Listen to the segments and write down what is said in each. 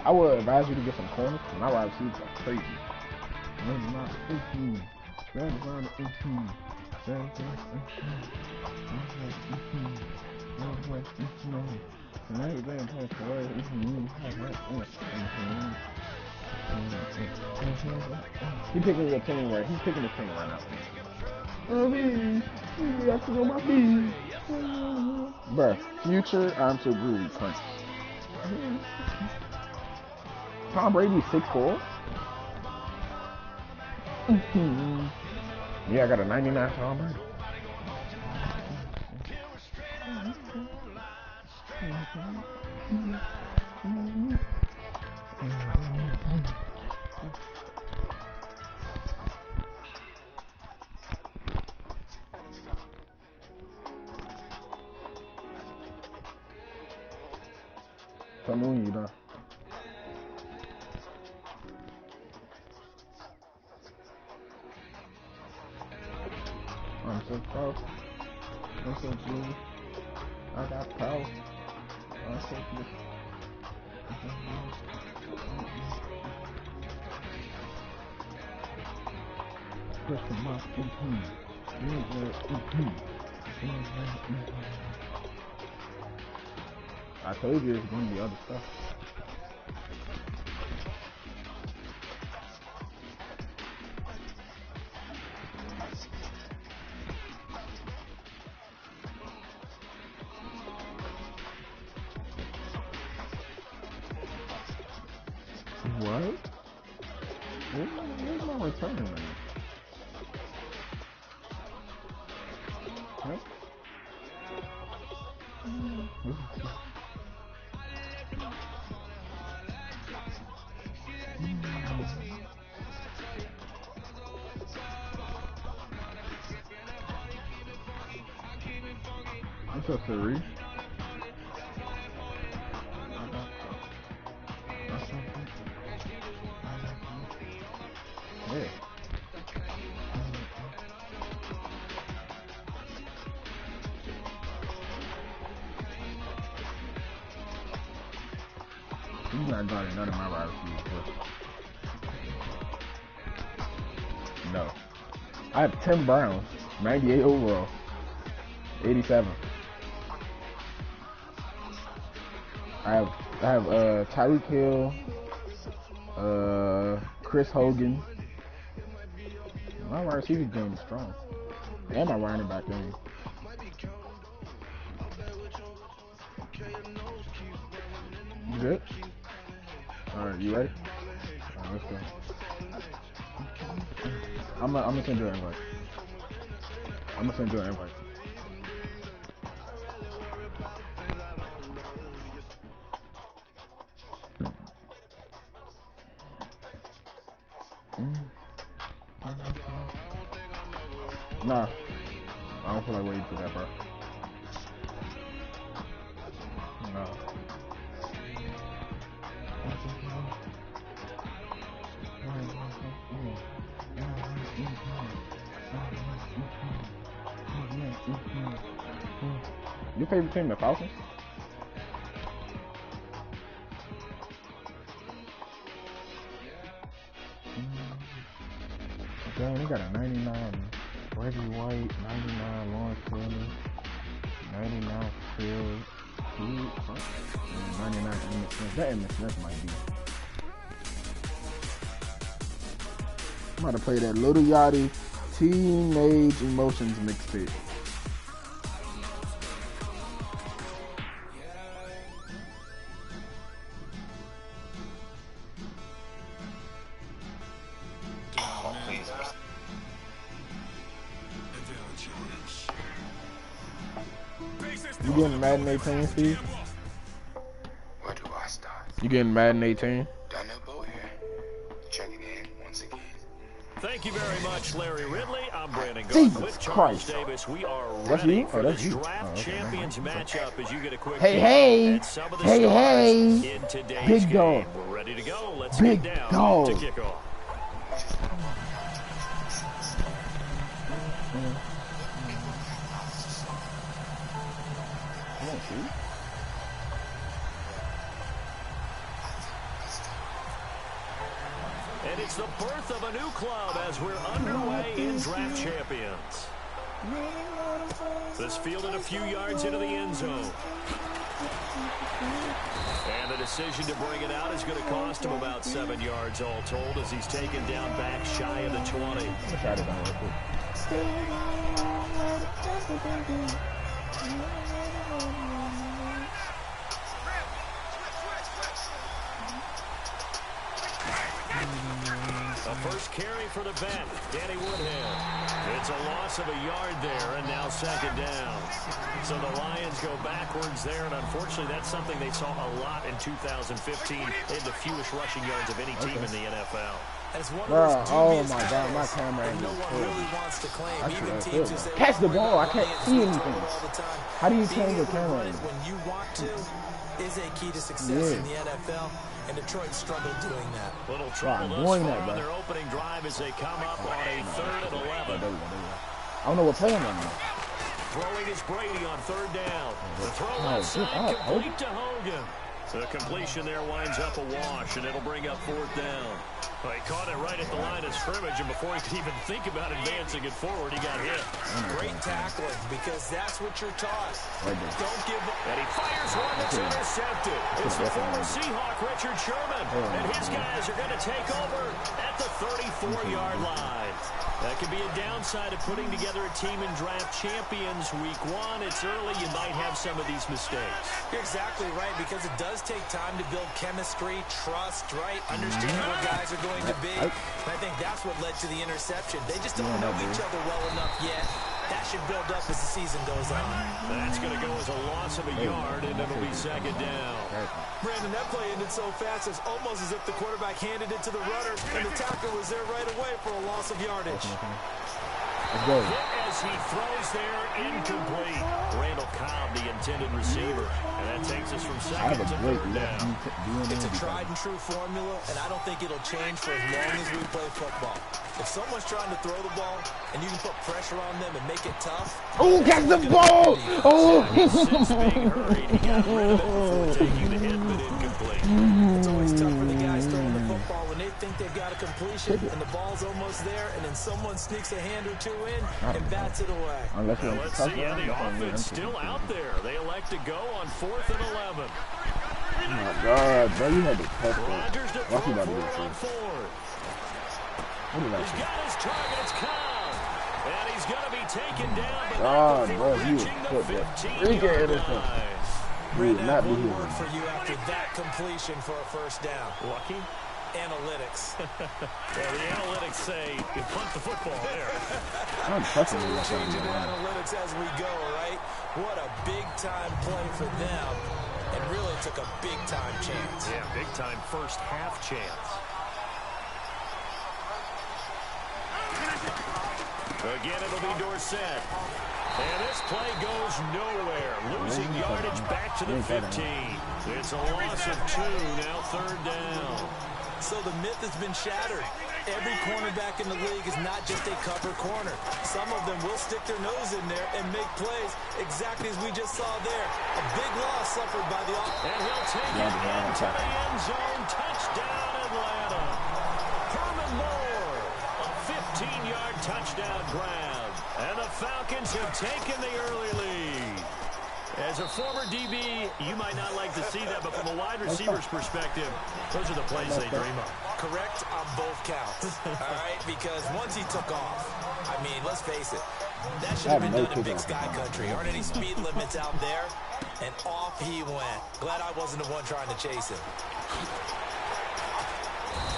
I would advise you to get some corners. My wide receivers are crazy. He's picking the team right. He's picking the team right now. That's on my feet. Bruh, future I'm so groovy punch. Tom Brady 6'4". Yeah, I got a 99 Tom Brady. Tell me when you done. I'm so proud. I'm so good. I got power. I'm so good. Push my I told you it's going to be other stuff. What? Where's my return right now? Huh? What's up, Siri? Yeah. He's not guarding none of my wide receivers. No. I have Tim Brown, 98 overall, 87. I have Tyreek Hill, Chris Hogan. My wide receiver game is strong, and my running back game. You good? All right, you ready? All right, let's go. I'm gonna send you an invite. I'm gonna send you an invite. Nah, I don't feel like waiting for that, bro. No. Your favorite team, the Falcons? Damn, they got a 99 Reggie White, 99 Lawrence Taylor, 99 Phil, 99 Emmitt Smith. That Emmitt Smith might be. I'm about to play that Little Yachty Teenage Emotions mixtape. You getting Madden 18, Steve? Where do I start? You getting Madden 18? Dunabo here. Checking in once again. Thank you very much, Larry Ridley. I'm Brandon Jesus with Christ. Charles Davis. We are That's ready you? for Oh, that's this you. draft champions matchup as you get a quick Hey, at some of the hey, stars hey. in today's Big game. dog. We're ready to go. Let's Big get down dog. to kickoff. And it's the birth of a new club as we're underway in Draft Champions. This fielded a few yards into the end zone. And the decision to bring it out is going to cost him about 7 yards all told as he's taken down back shy of the 20. A first carry for the vet, Danny Woodhead. It's a loss of a yard there, and now second down. So the Lions go backwards there, and unfortunately that's something they saw a lot in 2015. They had the fewest rushing yards of any team in the NFL. Oh my God, my camera ain't really wants to claim. Even teams who say, catch the ball, I can't see anything. How do you change the camera? When you want to is a key to success in the NFL, and Detroit struggled doing that. Little trouble thus far on their opening drive as they come up on a 3rd and 11. I don't know what play I'm on. Throwing is Brady on 3rd down. The throw outside, complete to Hogan. The completion there winds up a wash, and it'll bring up 4th down. Well, he caught it right at the line of scrimmage, and before he could even think about advancing it forward, he got hit. Great tackling, because that's what you're taught. Don't give up. And he fires one that's intercepted. It's the former Seahawk, Richard Sherman. And his guys are going to take over at the 34-yard line. That could be a downside of putting together a team in Draft Champions Week 1. It's early. You might have some of these mistakes. You're exactly right, because it does take time to build chemistry, trust, right? Understanding where guys are going to be. And I think that's what led to the interception. They just don't know each other well enough yet. That should build up as the season goes on. That's going to go as a loss of a yard, and it'll be second down. Brandon, that play ended so fast, it's almost as if the quarterback handed it to the runner, and the tackler was there right away for a loss of yardage. Let's go. As he throws there, incomplete. Randall Cobb, the intended receiver. And that takes us from second to 3rd down. It's a tried-and-true formula, and I don't think it'll change for as long as we play football. If someone's trying to throw the ball, and you can put pressure on them and make it tough. Oh, catch the ball! Oh! Since being hurried, he got rid of it before taking the hit, but incomplete. It's always tough for the guys throwing the football when they think they've got a completion, and the ball's almost there, and then someone sneaks a hand or two in and bats it away. Let's see, the offense still out there. They elect to go on 4th and 11. Oh my God, bro, you had to touch Rodgers to throw for on 4th. He's got his targets Cobb, and he's going to be taken down, but not before reaching the 15-yard line. Brandon, one word for you after that completion for a first down. Lucky? Analytics. Yeah, the analytics say you punt the football there. I'm touching you. Changing the analytics as we go, right? What a big-time play for them, and really took a big-time chance. Yeah, big-time first half chance. Again, it'll be Dorsett. And this play goes nowhere. Losing yardage back to the 15. It's a loss of 2, now 3rd down. So the myth has been shattered. Every cornerback in the league is not just a cover corner. Some of them will stick their nose in there and make plays exactly as we just saw there. A big loss suffered by the offense. And he'll take it into the end zone. Touchdown, Atlanta. Herman Moore, a 15-yard touchdown grab. And the Falcons have taken the early lead. As a former DB, you might not like to see that, but from a wide receiver's perspective, those are the plays they dream of. Correct on both counts, all right? Because once he took off, I mean, let's face it, that should have been done in Big Sky Country. Aren't any speed limits out there? And off he went. Glad I wasn't the one trying to chase him.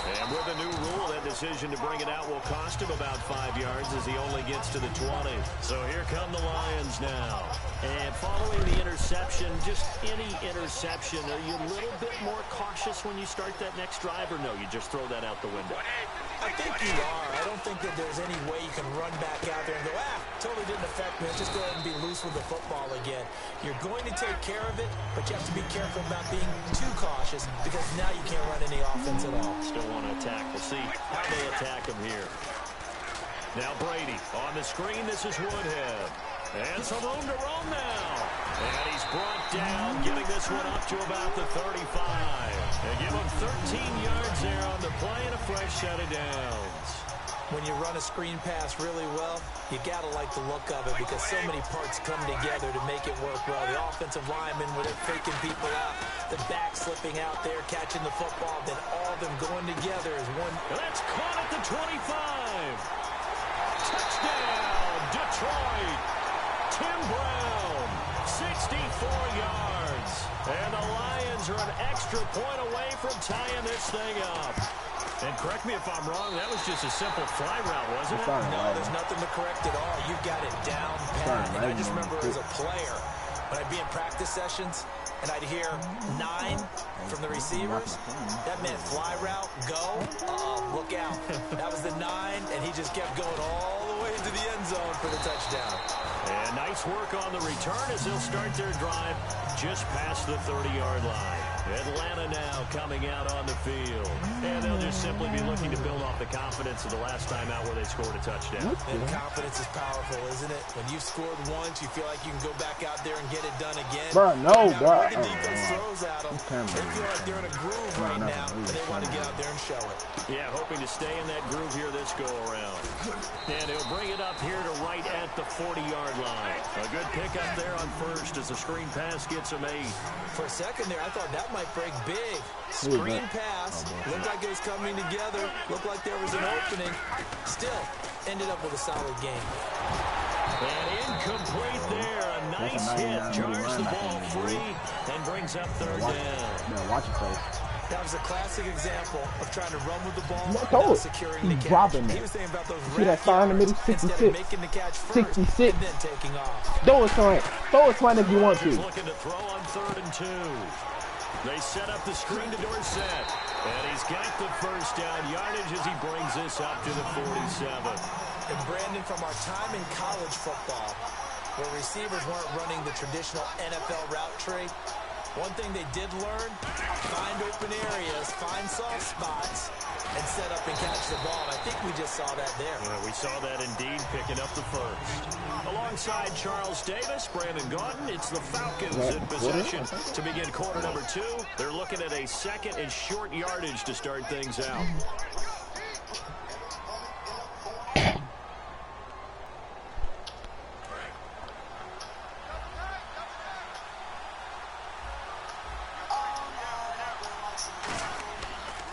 And with a new rule, that decision to bring it out will cost him about 5 yards as he only gets to the 20. So here come the Lions now. And following the interception, just any interception, are you a little bit more cautious when you start that next drive, or no, you just throw that out the window? I think you are. I don't think that there's any way you can run back out there and go, totally didn't affect me. Just go ahead and be loose with the football again. You're going to take care of it, but you have to be careful about being too cautious because now you can't run any offense at all. Still want to attack. We'll see how they attack him here. Now Brady on the screen. This is Woodhead. And some room to roam now. And he's brought down, getting this one up to about the 35. They give him 13 yards there on the play and a fresh set of downs. When you run a screen pass really well, you got to like the look of it because so many parts come together to make it work well. The offensive linemen, where they're faking people out, the back slipping out there, catching the football, then all of them going together as one. And that's caught at the 25. Touchdown, Detroit. Tim Brown, 64 yards. And the Lions are an extra point away from tying this thing up. And correct me if I'm wrong, that was just a simple fly route, wasn't it? No, there's nothing to correct at all. You got it down pat. And I just remember as a player, when I'd be in practice sessions, and I'd hear 9 from the receivers, that meant fly route, go, look out. That was the 9, and he just kept going all the way into the end zone for the touchdown. And nice work on the return as they'll start their drive just past the 30-yard line. Atlanta now coming out on the field. And they'll just simply be looking to build off the confidence of the last time out where they scored a touchdown. And confidence is powerful, isn't it? When you've scored once, you feel like you can go back out there and get it done again. Bro, no, bro. The defense throws at them. They feel like they're in a groove right now, and they want to get out there and show it. Yeah, hoping to stay in that groove here this go-around. And he'll bring it up here to right at the 40-yard line. A good pickup there on first as the screen pass gets him 8. For a second there, I thought that might break big. Screen pass. Looked like it was coming together. Looked like there was an opening. Still, ended up with a solid game. And incomplete there. A nice hit. Jars the ball free and brings up third down. Yeah, watch it, folks. That was a classic example of trying to run with the ball without securing the catch. Dropping He it. was thinking about those See that sign in the middle? 66. making the catch first 66. and then taking off. Throw it, son. Throw it, son, if you want to. Looking to throw on 3rd and 2. They set up the screen to Dorsett. And he's got the first down yardage as he brings this up to the 47. And Brandon, from our time in college football, where receivers weren't running the traditional NFL route tree, one thing they did learn, find open areas, find soft spots, and set up and catch the ball. And I think we just saw that there. Yeah, we saw that indeed, picking up the first. Alongside Charles Davis, Brandon Gaudin, it's the Falcons in possession to begin quarter number 2. They're looking at a 2nd and short yardage to start things out.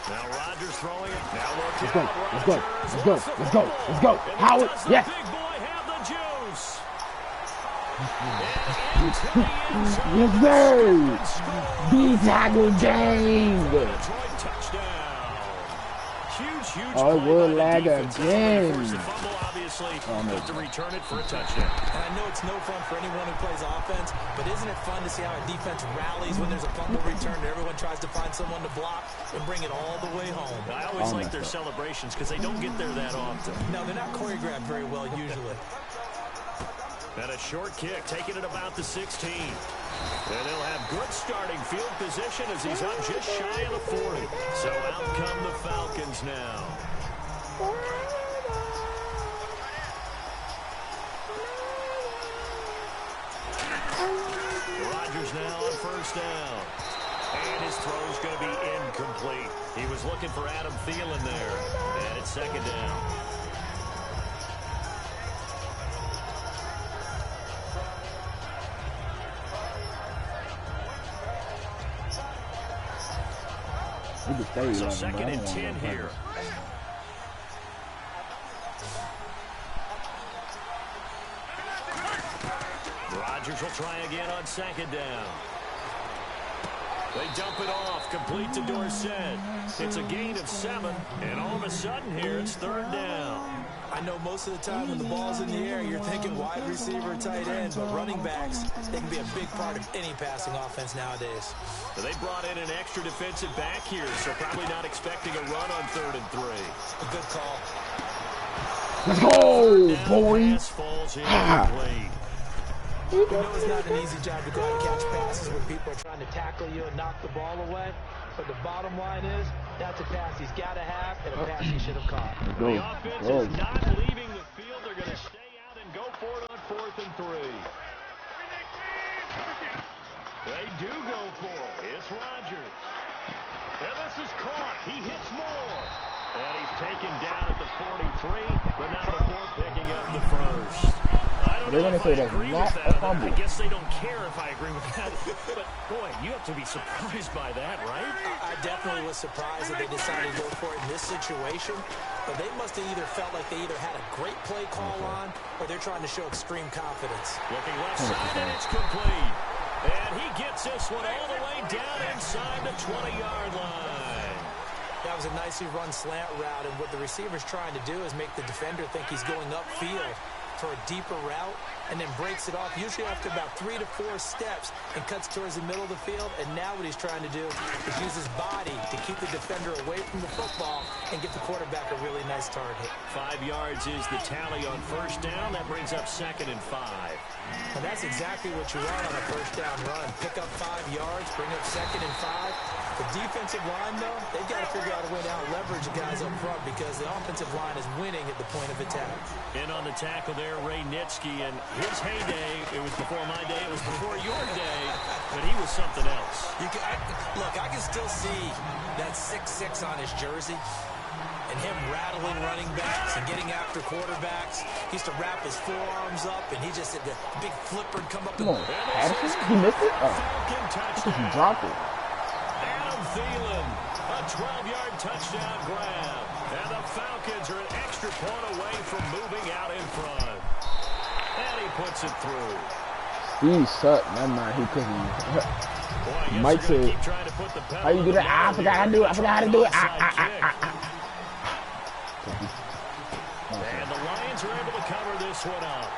Now Rodgers throwing it. Now Let's go. Let's go. Let's go. Let's go. Let's go. Howard. Yes. Big boy have the juice. Yes, sir. D-tackle gang. Detroit touchdown. Huge. Oh, it will lag defense. again. Forced the fumble, obviously, but to return it for a touchdown. And I know it's no fun for anyone who plays offense, but isn't it fun to see how a defense rallies when there's a fumble return and everyone tries to find someone to block and bring it all the way home? I always like their celebrations because they don't get there that often. No, they're not choreographed very well usually. And a short kick, taking it about the 16. And they'll have good starting field position as he's up just shy of the 40. So out come the Falcons now. Rodgers now on first down. And his throw's going to be incomplete. He was looking for Adam Thielen there. And it's 2nd down. So 2nd and 10 here. Rodgers will try again on 2nd down. They dump it off, complete to Dorsett. It's a gain of 7, and all of a sudden here it's 3rd down. I know most of the time when the ball's in the air, you're thinking wide receiver, tight end, but running backs, they can be a big part of any passing offense nowadays. They brought in an extra defensive back here, so probably not expecting a run on 3rd and 3. A good call. Let's go, boy. Falls incomplete. You know it's not an easy job to go out and catch passes when people are trying to tackle you and knock the ball away. But the bottom line is, that's a pass he's got to have and a pass he should have caught. The offense is not leaving the field. They're going to stay out and go for it on 4th and 3. They do go for it. It's Rodgers. And this is caught. He hits more. And he's taken down at the 43, but now the 4 picking up the first. I don't know if I agree with that. I guess they don't care if I agree with that. But, boy, you have to be surprised by that, right? I definitely was surprised that they decided to go for it in this situation. But they must have either felt like they either had a great play call on or they're trying to show extreme confidence. Looking left side, and it's complete. And he gets this one all the way down inside the 20-yard line. That was a nicely run slant route, and what the receiver's trying to do is make the defender think he's going upfield for a deeper route, and then breaks it off, usually after about 3 to 4 steps, and cuts towards the middle of the field. And now what he's trying to do is use his body to keep the defender away from the football and get the quarterback a really nice target. 5 yards is the tally on first down. That brings up 2nd and 5. And that's exactly what you want on a first down run. Pick up 5 yards, bring up 2nd and 5. The defensive line, though, they've got to figure out a way to out-leverage the guys up front because the offensive line is winning at the point of attack. In on the tackle there, Ray Nitsky, and his heyday, it was before my day, it was before your day, but he was something else. Look, I can still see that 6'6" on his jersey and him rattling running backs and getting after quarterbacks. He used to wrap his forearms up, and he just had the big flipper come up. Come on, Patterson? He missed it? Oh, I think he dropped it. Thielen, a 12-yard touchdown grab. And the Falcons are an extra point away from moving out in front. And he puts it through. He sucked. Never mind, he couldn't. Mike said, how you do that? I forgot how to do it. I forgot how to do it. And the Lions are able to cover this one up.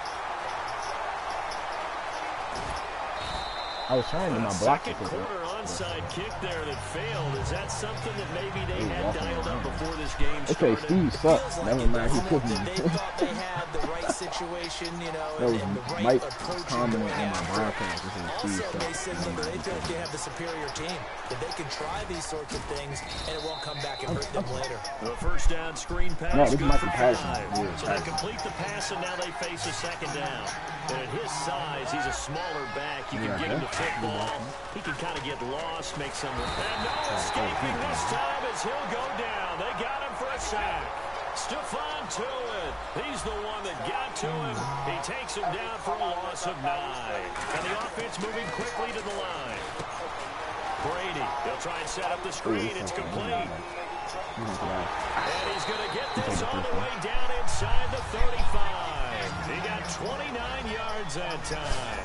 I was trying to do my block. Second quarter onside kick there that failed. Is that something that maybe they had dialed up before this game started? Okay, Steve sucks. Never mind, he couldn't. They thought they had the right situation, you know, that was and the right Mike approach. commenting on my broadcast. Also, they said that they think they have the superior team, that they can try these sorts of things, and it won't come back and hurt them later. The first down screen pass. No, this good might for be 5. passing. So they complete the pass, and now they face a 2nd down. And at his size, he's a smaller back. You can get him to football. He can kind of get lost, make some... And no escaping this time as he'll go down. They got him for a sack. Stephon Tuitt. He's the one that got to him. He takes him down for a loss of 9. And the offense moving quickly to the line. Brady, they'll try and set up the screen. It's complete. And he's going to get this all the way down inside the 35. He got 29 yards that time.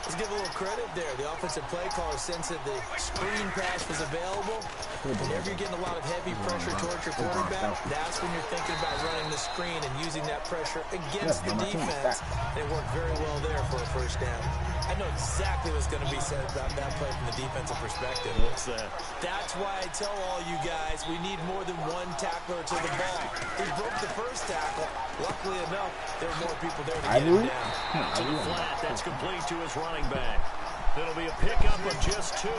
Let's give a little credit there. The offensive play caller sensed that the screen pass was available. Whenever you're getting a lot of heavy pressure towards your quarterback, that's when you're thinking about running the screen and using that pressure against the defense. And it worked very well there for a first down. I know exactly what's going to be said about that play from the defensive perspective. What's that? That's why I tell all you guys we need more than one tackler to the ball. He broke the first tackle. Luckily enough, there were more people there to get him down. To the flat, that's complete to his running back. It'll be a pickup of just 2,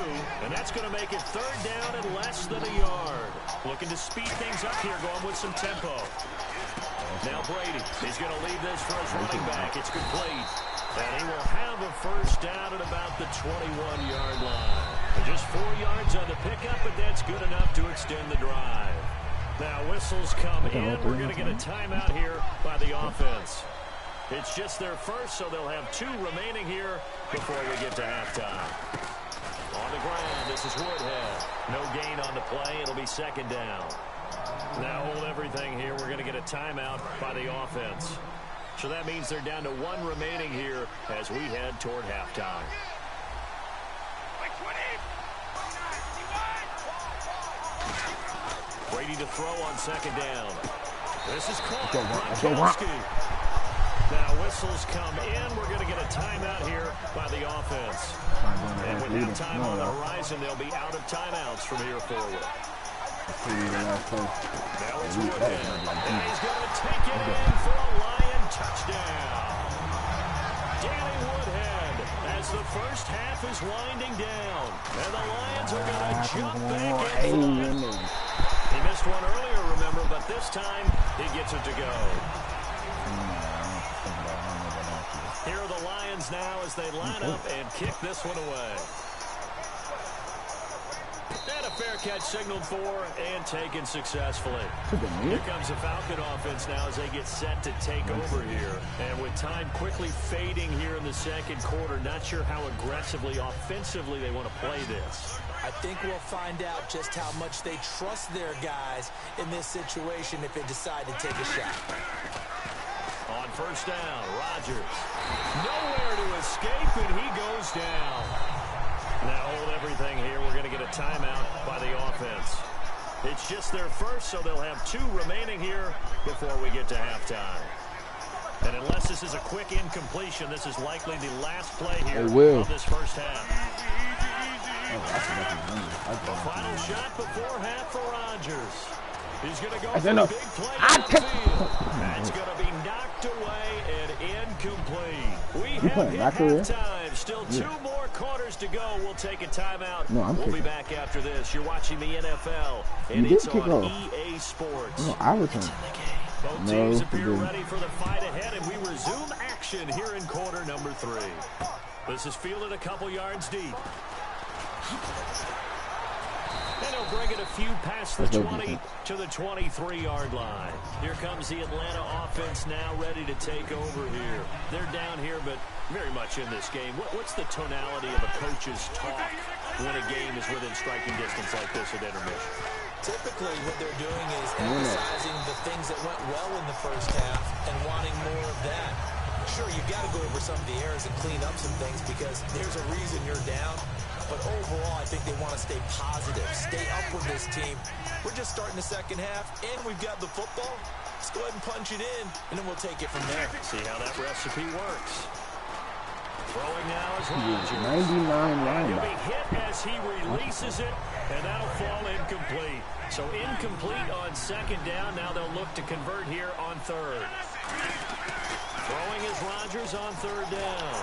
and that's going to make it 3rd down and less than a yard. Looking to speed things up here, going with some tempo. Now Brady, he's going to leave this for his running back. It's complete. And he will have a first down at about the 21-yard line. Just 4 yards on the pickup, but that's good enough to extend the drive. Now whistles come in. We're going to get a timeout here by the offense. It's just their first, so they'll have 2 remaining here before we get to halftime. On the ground, this is Woodhead. No gain on the play. It'll be 2nd down. Now hold everything here. We're going to get a timeout by the offense. So that means they're down to 1 remaining here as we head toward halftime. Brady to throw on 2nd down. This is caught. Gronkowski. Now whistles come in. We're going to get a timeout here by the offense. And with halftime on the horizon, they'll be out of timeouts from here forward. Now it's Woodhead. And he's going to take it in for a Lion touchdown. Danny Woodhead as the first half is winding down. And the Lions are going to jump back in. He missed one earlier, remember, but this time he gets it to go. Here are the Lions Falcons now as they line up and kick this one away. And a fair catch signaled for and taken successfully. Here comes the Falcon offense now as they get set to take over here. And with time quickly fading here in the second quarter, not sure how aggressively, offensively they want to play this. I think we'll find out just how much they trust their guys in this situation if they decide to take a shot. On first down, Rodgers. Nowhere to escape, and he goes down. Now hold everything here. We're going to get a timeout by the offense. It's just their first, so they'll have 2 remaining here before we get to halftime. And unless this is a quick incompletion, this is likely the last play here of this first half. The final shot before half for Rodgers. He's going to go for a big play downfield. That's going to be knocked away and incomplete. We have hit halftime. Still 2 more quarters to go. We'll take a timeout. We'll be back after this. You're watching the NFL, and it's on EA Sports. Both teams appear ready for the fight ahead, and we resume action here in quarter number 3. This is fielded a couple yards deep. And he'll bring it a few past the 20 to the 23-yard line. Here comes the Atlanta offense now ready to take over here. They're down here, but very much in this game. What's the tonality of a coach's talk when a game is within striking distance like this at intermission? Typically, what they're doing is emphasizing the things that went well in the first half and wanting more of that. Sure, you've got to go over some of the errors and clean up some things because there's a reason you're down. But overall, I think they want to stay positive, stay up with this team. We're just starting the second half, and we've got the football. Let's go ahead and punch it in, and then we'll take it from there. See how that recipe works. Throwing now is Rodgers. 99 linebacker. He'll be hit as he releases it, and that'll fall incomplete. So incomplete on second down. Now they'll look to convert here on third. Throwing is Rodgers on third down.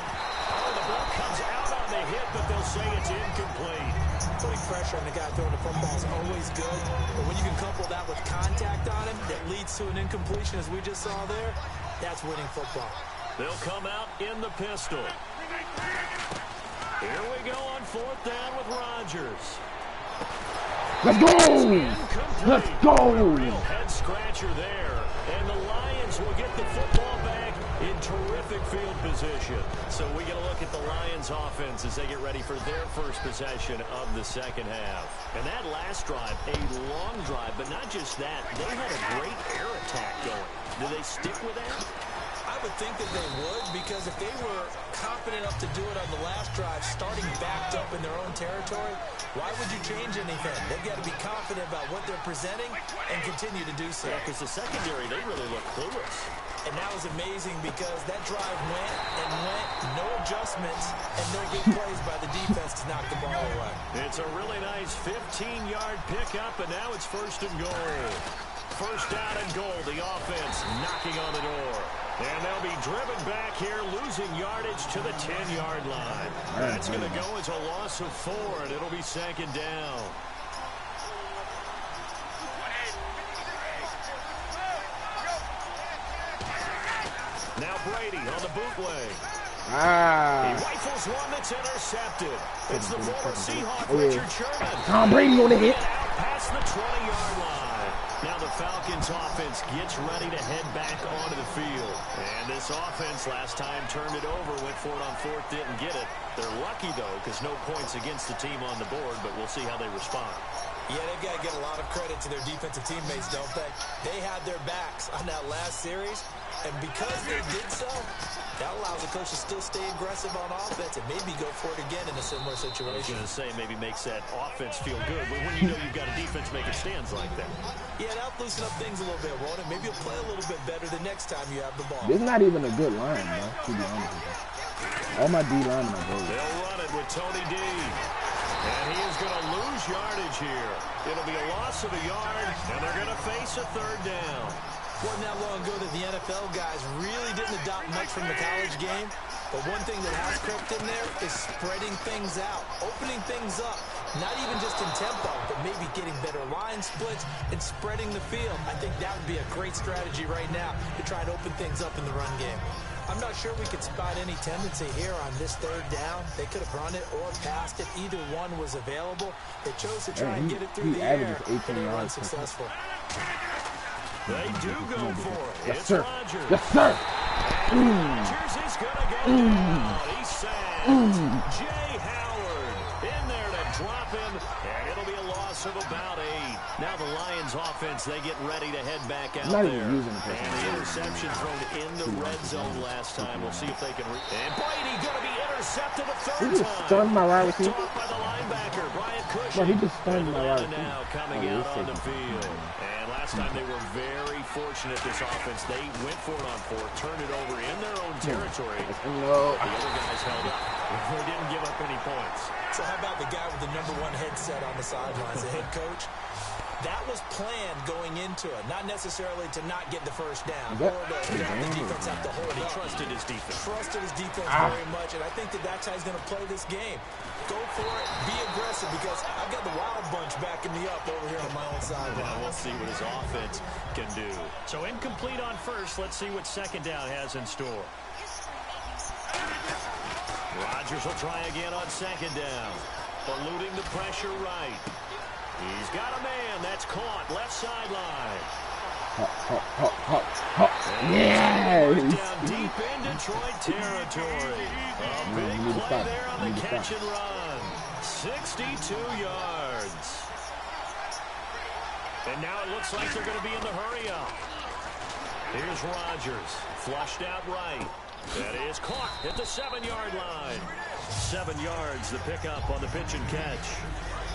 Oh, the ball comes out on the hit, but they'll say it's incomplete. Putting pressure on the guy throwing the football is always good, but when you can couple that with contact on him that leads to an incompletion, as we just saw there, that's winning football. They'll come out in the pistol. Here we go on fourth down with Rodgers. Let's go! Let's go! A real head scratcher there, and the Lions will get the football back in terrific field position. So we get a look at the Lions offense as they get ready for their first possession of the second half. And that last drive, a long drive, but not just that, they had a great air attack going. Do they stick with that? I would think that they would, because if they were confident enough to do it on the last drive, starting backed up in their own territory, why would you change anything? They've got to be confident about what they're presenting and continue to do so. Yeah, because the secondary, they really look clueless. And that was amazing because that drive went and went, no adjustments, and no big plays by the defense to knock the ball away. It's a really nice 15-yard pickup, and now it's first and goal. First down and goal, the offense knocking on the door. And they'll be driven back here, losing yardage to the 10-yard line. That's going to go as a loss of 4, and it'll be second down. Now Brady on the bootleg. He rifles one that's intercepted. It's the former Seahawk, Richard Sherman. Tom Brady on the hit. Out past the 20-yard line. Now the Falcons offense gets ready to head back onto the field. And this offense last time turned it over, went for it on fourth, didn't get it. They're lucky, though, because no points against the team on the board, but we'll see how they respond. Yeah, they've got to get a lot of credit to their defensive teammates, don't they? They had their backs on that last series, and because they did so, that allows the coach to still stay aggressive on offense and maybe go for it again in a similar situation. I was going to say, maybe makes that offense feel good, but when you know you've got a defense making stands like that. Yeah, that'll loosen up things a little bit, won't it? Maybe you'll play a little bit better the next time you have the ball. This is not even a good line, bro, to be honest with you. All my D linemen are good. They'll run it with Tony D. And he is going to lose yardage here. It'll be a loss of a yard, and they're going to face a third down. Wasn't that long ago that the NFL guys really didn't adopt much from the college game. But one thing that has crept in there is spreading things out, opening things up. Not even just in tempo, but maybe getting better line splits and spreading the field. I think that would be a great strategy right now to try and open things up in the run game. I'm not sure we could spot any tendency here on this third down. They could have run it or passed it. Either one was available. They chose to try and get it through the air, but they were unsuccessful. They do go for it. Yes, it's sir. Rodgers. Yes, sir. Rodgers is going to go down. He's sacked. Jay Howard in there to drop him, and it'll be a loss of about 8. Now the Lions offense, they get ready to head back out Not there. even using the And the interception thrown in the red zone last time. We'll see if they can and Brady going to be intercepted a third He just time. stunned my wide receiver. Picked off by the linebacker, Brian Cushing. Bro, he just stunned my wide receiver. Now coming out on the field. And last time they were very fortunate, this offense. They went for it on 4, turned it over in their own territory. No. The other guys held up. They didn't give up any points. So how about the guy with the #1 headset on the sidelines, the head coach? That was planned going into it, not necessarily to not get the first down or to have the defense have to hold it. He trusted his defense. Trusted his defense very much, and I think that that's how he's going to play this game. Go for it, be aggressive, because I've got the wild bunch backing me up over here on my own side. Well, we'll see what his offense can do. So incomplete on first. Let's see what second down has in store. Rodgers will try again on second down. Eluding the pressure right. He's got a man. That's caught. Left sideline. Yes. Down deep in Detroit territory. A big play there on the catch and run. 62 yards. And now it looks like they're going to be in the hurry-up. Here's Rodgers. Flushed out right. That is caught at the 7-yard line. 7 yards, the pickup on the pitch and catch.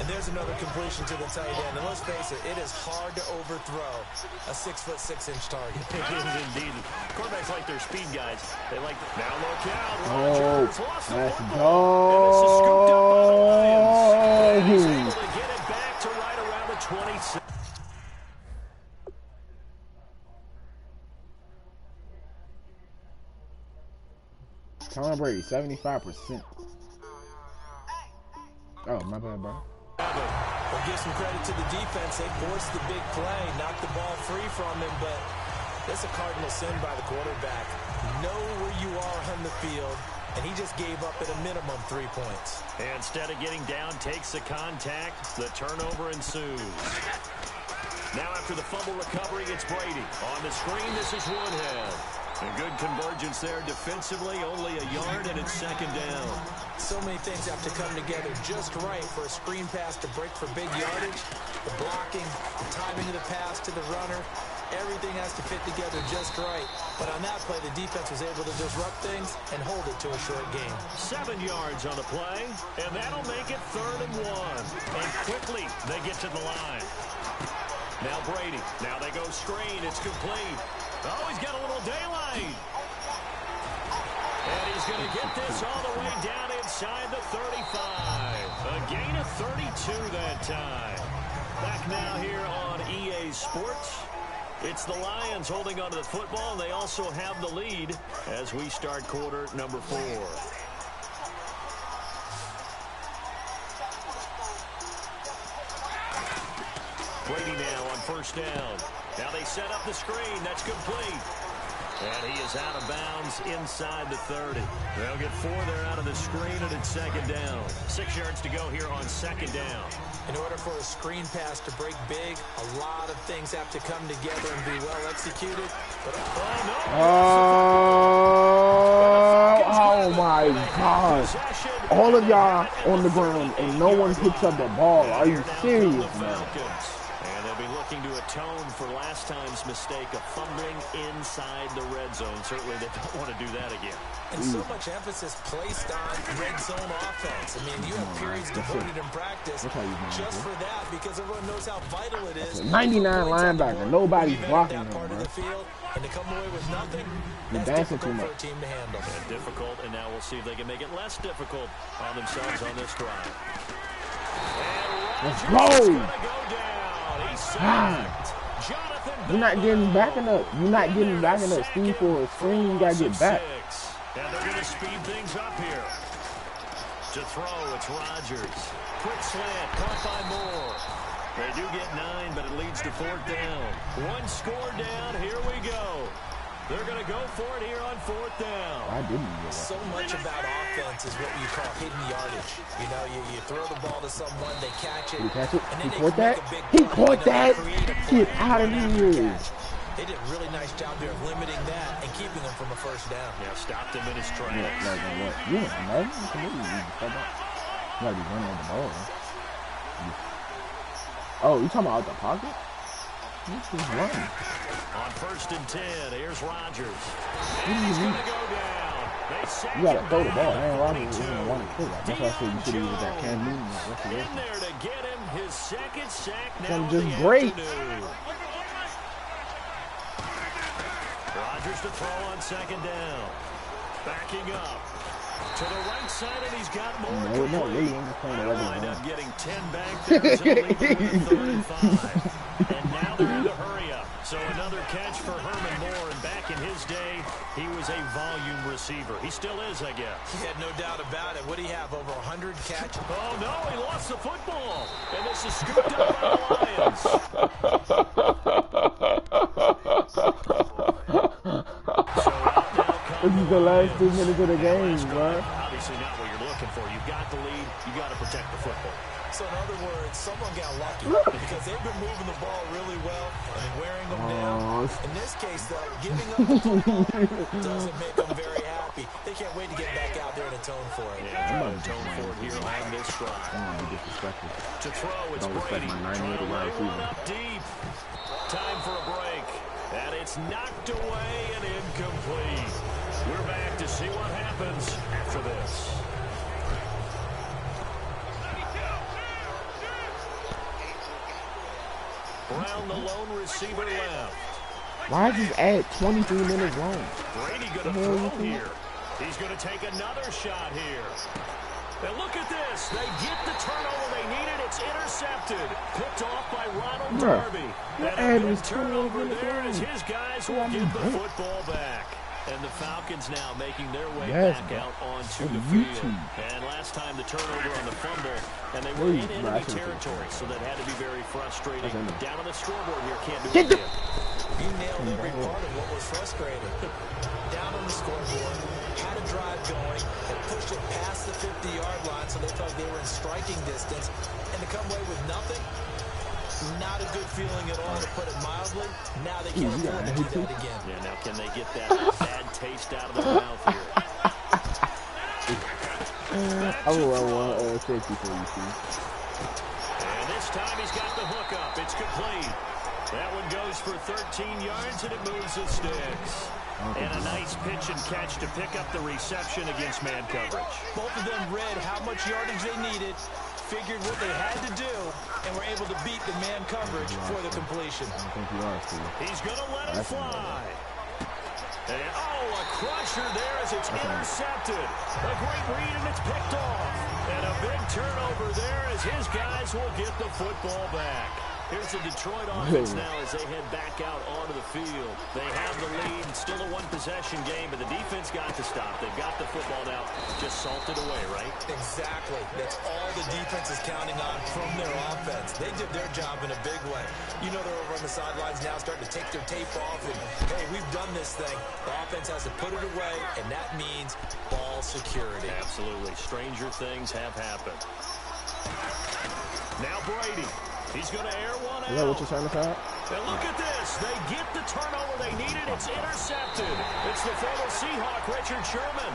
And there's another completion to the tight end. And let's face it, it is hard to overthrow a 6'6" target. It is indeed. Quarterbacks like their speed guys. They like to... Now look out. Oh, Rodgers lost the let's football. And this is scooped up by the Lions. And he's go. able to get it back to right around the 26. Tom Brady, 75%. Oh, my bad, bro. We'll give some credit to the defense. They forced the big play, knocked the ball free from him, but that's a cardinal sin by the quarterback. Know where you are on the field, and he just gave up at a minimum 3 points. And instead of getting down, takes the contact. The turnover ensues. Now after the fumble recovery, it's Brady. On the screen, this is Woodhead. A good convergence there defensively, only a yard, and it's second down. So many things have to come together just right for a screen pass to break for big yardage. The blocking, the timing of the pass to the runner, everything has to fit together just right. But on that play, the defense was able to disrupt things and hold it to a short game. 7 yards on the play, and that'll make it 3rd and 1. And quickly, they get to the line. Now Brady. Now they go screen. It's complete. Oh, he's got a little daylight. And he's going to get this all the way down inside the 35. A gain of 32 that time. Back now here on EA Sports. It's the Lions holding onto the football, and they also have the lead as we start quarter number 4. Brady now on first down. Now they set up the screen. That's complete. And he is out of bounds inside the 30. They'll get 4 there out of the screen, and it's second down. 6 yards to go here on second down. In order for a screen pass to break big, a lot of things have to come together and be well executed. But Oh my God. All of y'all on the ground and no one picks up the ball. Are you serious, man? And they'll be looking to atone for last time's mistake of fumbling inside the red zone. Certainly they don't want to do that again. And so much emphasis placed on red zone offense. I mean, you have periods devoted in practice just for that, because everyone knows how vital it is. 99 linebacker. Nobody's blocking him, part of the bro. field, and to come away with nothing, You're that's dancing too difficult for much. a team to handle. And difficult, and now we'll see if they can make it less difficult on themselves on this drive. Let's go. Ah. You're not getting backing up. You're not getting backing up. Steve for a screen. You gotta get back. And they're going to speed things up here. To throw, it's Rodgers. Quick slant, caught by Moore. They do get 9, but it leads to 4th down. 1 score down. Here we go. They're going to go for it here on 4th down. I didn't get it. So much about offense is what you call hidden yardage. You know, you throw the ball to someone, they catch it. Did he catch it? And He then caught that? they He can caught that? Get Get out of here. They did a really nice job there of limiting that and keeping him from a first down. Yeah, stopped him in his tracks. Yeah, like what? You don't know. You gotta be running on the ball. Oh, you talking about out the pocket? This is running. On 1st and 10, here's Rodgers. What do And you he's mean? going to go down. They sack You gotta him throw the ball. down Aaron at Rodgers 22. isn't one to throw that. That's why I said you should have used that Cam Newton. In there to get him his second sack now That's of just the great. afternoon. Rodgers to throw on 2nd down. Backing up to the right side, and he's got more. No, really, I'm just playing the They'll regular wind up game. getting 10 back there, so leave them with 35. And now they're in the hurry up. So another catch for Herman Moore, and back in his day, he was a volume receiver. He still is, I guess. He had no doubt about it. What do you have, over 100 catches? Oh, no, he lost the football. And this is scooped up by the Lions. This is the last 2 minutes of the game, bro. Obviously not what you're looking for. You've got the lead. You've got to protect the football. So in other words, someone got lucky because they've been moving the ball really well and wearing them down. In this case, though, giving up the football doesn't make them very happy. They can't wait to get back out there and atone for it. Yeah, trying to atone for it here on this drive. I'm gonna be disrespectful. To throw, it's Don't respect Brady. my 98 Trying to wide lay one receiver. up deep. Time for a break. And it's knocked away and incomplete. We're back to see what happens after this. Brown, the lone receiver, left. Why is this ad 23 minutes long? Brady going to throw here. He's going to take another shot here. And look at this. They get the turnover they needed. It's intercepted. Picked off by Ronald Darby. And a big turnover there as his guys will get the football back. And the Falcons now making their way back out onto the field. And last time the turnover on the fumble, and they were in enemy territory, so that had to be very frustrating. Down on the scoreboard here, can't do it again. You nailed every part of what was frustrating. Down on the scoreboard, had a drive going, and pushed it past the 50-yard line, so they felt they were in striking distance. And to come away with nothing, not a good feeling at all, to put it mildly. Now they can't afford to do that again. Yeah, now can they get that bad taste out of their mouth here? I will run one safety for you, see. And this time he's got the hook up. It's complete. That one goes for 13 yards, and it moves the sticks. And a nice pitch and catch to pick up the reception against man coverage. Both of them read how much yardage they needed, figured what they had to do, and were able to beat the man coverage for the completion. I think you are, too. He's going to let it fly. And, a crusher there as it's intercepted. A great read, and it's picked off. And a big turnover there as his guys will get the football back. Here's the Detroit offense now as they head back out onto the field. They have the lead. It's still a one-possession game, but the defense got to stop. They've got the football now, just salted away, right? Exactly. That's all the defense is counting on from their offense. They did their job in a big way. You know they're over on the sidelines now starting to take their tape off, and, hey, we've done this thing. The offense has to put it away, and that means ball security. Absolutely. Stranger things have happened. Now Brady. He's going to air one out. Is that what you're trying to say? And look at this. They get the turnover they needed. It's intercepted. It's the former Seahawk, Richard Sherman.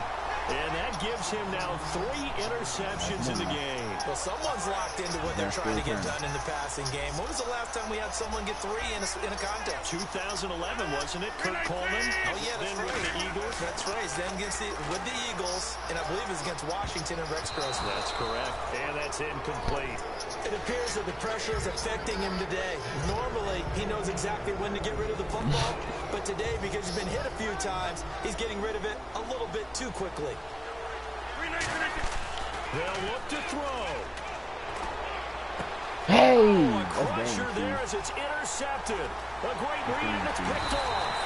And that gives him now 3 interceptions in the game. Well, someone's locked into what they're trying to get done in the passing game. When was the last time we had someone get 3 in a contest? 2011, wasn't it? Kurt Coleman. Oh, yeah, that's then right. With the Eagles. That's right. Then with the Eagles, and I believe it's against Washington and Rex Grossman. That's correct. And that's incomplete. It appears that the pressure is affecting him today. Normally, he knows exactly when to get rid of the football, but today, because he's been hit a few times, he's getting rid of it a little bit too quickly. They'll look to throw. Hey! A crusher there as it's intercepted. A great read, and it's picked off.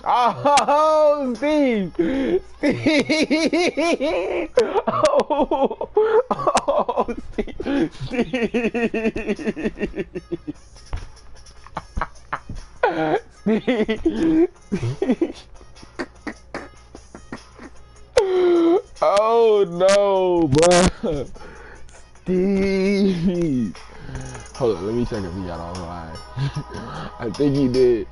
Oh, Steve! Steve! Oh, Steve! Steve! Oh no, bro. Steve. Hold on, let me check if he got online. I think he did.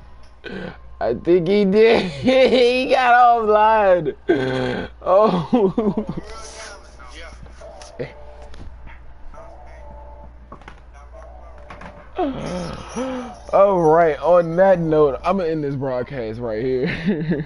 I think he did. He got offline. Oh. All right. On that note, I'm gonna end this broadcast right here.